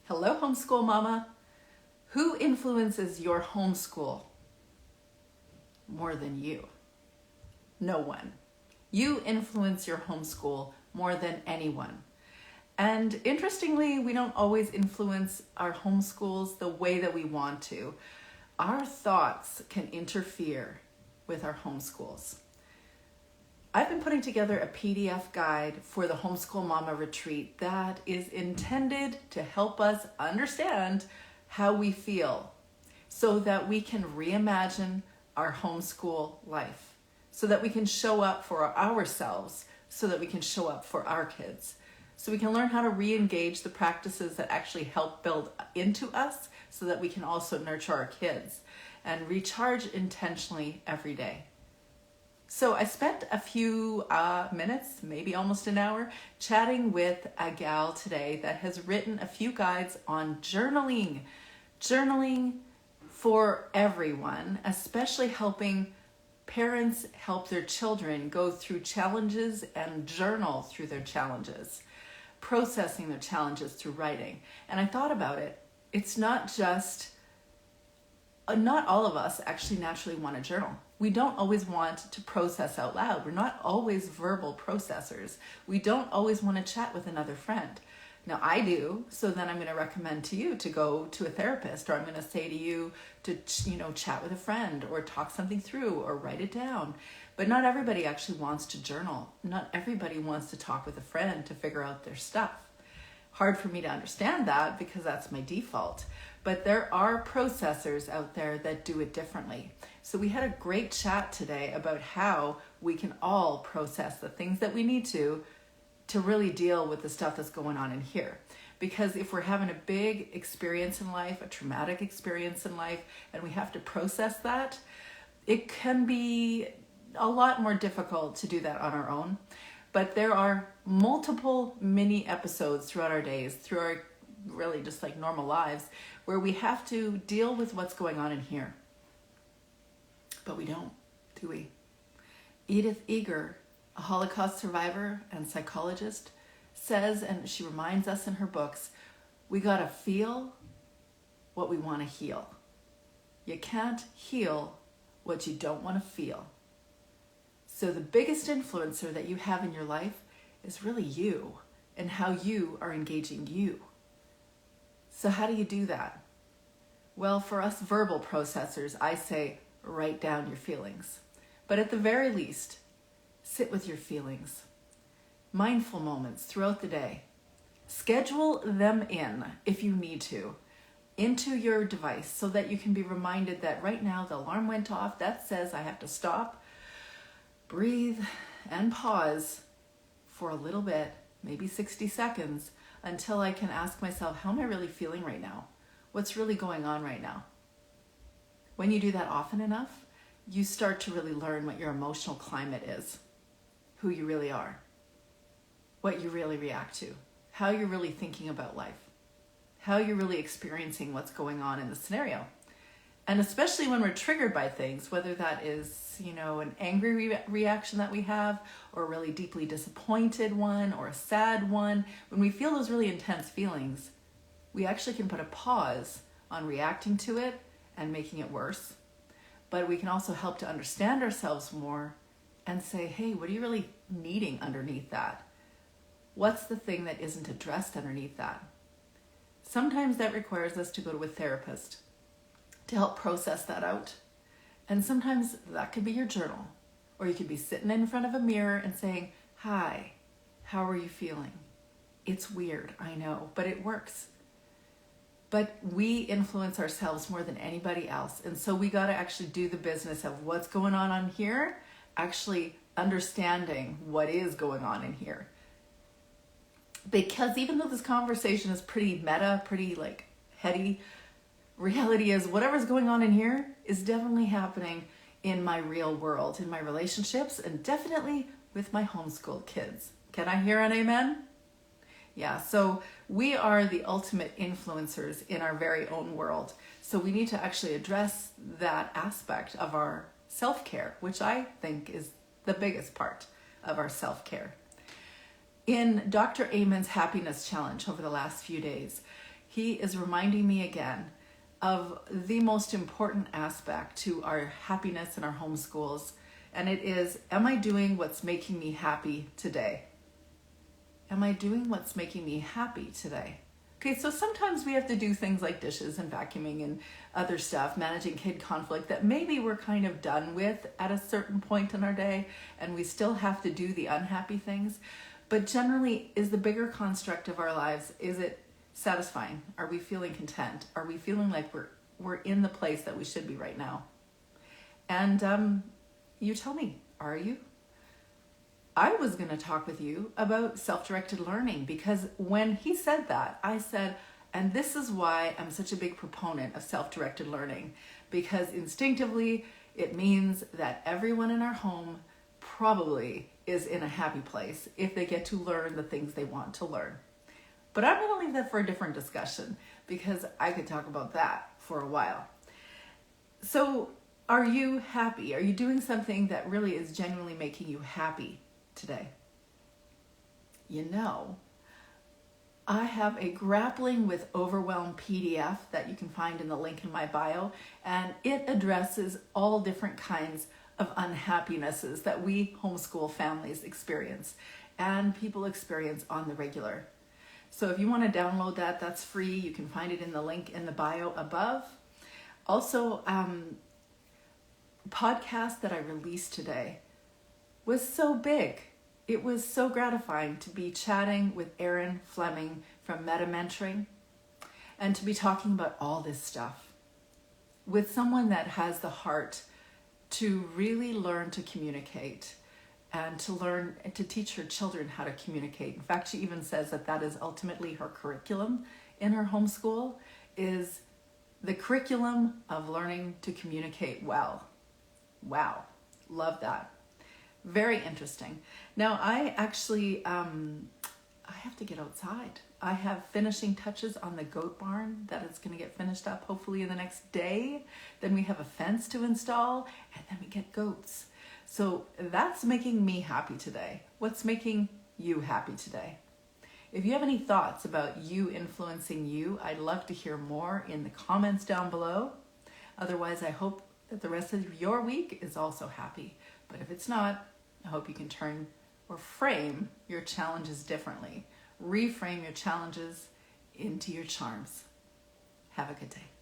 Hello, Homeschool Mama. Who influences your homeschool more than you? No one. You influence your homeschool more than anyone. And interestingly, we don't always influence our homeschools the way that we want to. Our thoughts can interfere with our homeschools. I've been putting together a PDF guide for the Homeschool Mama Retreat that is intended to help us understand how we feel so that we can reimagine our homeschool life, so that we can show up for ourselves, so that we can show up for our kids, so we can learn how to re-engage the practices that actually help build into us so that we can also nurture our kids and recharge intentionally every day. So I spent a few minutes, maybe almost an hour, chatting with a gal today that has written a few guides on journaling. Journaling for everyone, especially helping parents help their children go through challenges and journal through their challenges, processing their challenges through writing. And I thought about it. It's not just, not all of us actually naturally want to journal. We don't always want to process out loud. We're not always verbal processors. We don't always want to chat with another friend. Now I do, so then I'm going to recommend to you to go to a therapist, or I'm going to say to you to, chat with a friend or talk something through or write it down. But not everybody actually wants to journal. Not everybody wants to talk with a friend to figure out their stuff. Hard for me to understand that because that's my default. But there are processors out there that do it differently. So we had a great chat today about how we can all process the things that we need to really deal with the stuff that's going on in here. Because if we're having a big experience in life, a traumatic experience in life, and we have to process that, it can be a lot more difficult to do that on our own. But there are multiple mini episodes throughout our days, through our really just like normal lives, where we have to deal with what's going on in here. But we don't, do we? Edith Eger, a Holocaust survivor and psychologist, says, and she reminds us in her books, we gotta feel what we want to heal. You can't heal what you don't want to feel. So the biggest influencer that you have in your life is really you and how you are engaging you. So how do you do that? Well, for us verbal processors, I say write down your feelings. But at the very least, sit with your feelings. Mindful moments throughout the day. Schedule them in, if you need to, into your device so that you can be reminded that right now the alarm went off. That says I have to stop, breathe, and pause for a little bit, maybe 60 seconds, until I can ask myself, how am I really feeling right now? What's really going on right now? When you do that often enough, you start to really learn what your emotional climate is, who you really are, what you really react to, how you're really thinking about life, how you're really experiencing what's going on in the scenario. And especially when we're triggered by things, whether that is, an angry reaction that we have, or a really deeply disappointed one, or a sad one, when we feel those really intense feelings, we actually can put a pause on reacting to it and making it worse. But we can also help to understand ourselves more and say, hey, what are you really needing underneath that? What's the thing that isn't addressed underneath that? Sometimes that requires us to go to a therapist to help process that out. And sometimes that could be your journal, or you could be sitting in front of a mirror and saying, hi, how are you feeling? It's weird, I know, but it works. But we influence ourselves more than anybody else. And so we got to actually do the business of what's going on here, actually understanding what is going on in here. Because even though this conversation is pretty meta, pretty like heady, reality is whatever's going on in here is definitely happening in my real world, in my relationships, and definitely with my homeschool kids. Can I hear an amen? Yeah, so we are the ultimate influencers in our very own world. So we need to actually address that aspect of our self-care, which I think is the biggest part of our self-care. In Dr. Amen's Happiness Challenge over the last few days, he is reminding me again of the most important aspect to our happiness in our homeschools. And it is, am I doing what's making me happy today? Am I doing what's making me happy today? Okay, so sometimes we have to do things like dishes and vacuuming and other stuff, managing kid conflict that maybe we're kind of done with at a certain point in our day, and we still have to do the unhappy things. But generally, is the bigger construct of our lives, is it satisfying? Are we feeling content? Are we feeling like we're in the place that we should be right now? And you tell me, are you? I was going to talk with you about self-directed learning, because when he said that, I said, and this is why I'm such a big proponent of self-directed learning, because instinctively it means that everyone in our home probably is in a happy place if they get to learn the things they want to learn. But I'm going to leave that for a different discussion, because I could talk about that for a while. So are you happy? Are you doing something that really is genuinely making you happy today? You know, I have a Grappling with Overwhelm PDF that you can find in the link in my bio, and it addresses all different kinds of unhappinesses that we homeschool families experience and people experience on the regular. So if you want to download that, that's free. You can find it in the link in the bio above. Also, podcast that I released today was so big. It was so gratifying to be chatting with Erin Fleming from Meta Mentoring and to be talking about all this stuff with someone that has the heart to really learn to communicate and to learn to teach her children how to communicate. In fact, she even says that that is ultimately her curriculum in her homeschool, is the curriculum of learning to communicate well. Wow, love that. Very interesting. Now, I actually, I have to get outside. I have finishing touches on the goat barn that is going to get finished up hopefully in the next day. Then we have a fence to install, and then we get goats. So that's making me happy today. What's making you happy today? If you have any thoughts about you influencing you, I'd love to hear more in the comments down below. Otherwise, I hope that the rest of your week is also happy. But if it's not, I hope you can turn or frame your challenges differently. Reframe your challenges into your charms. Have a good day.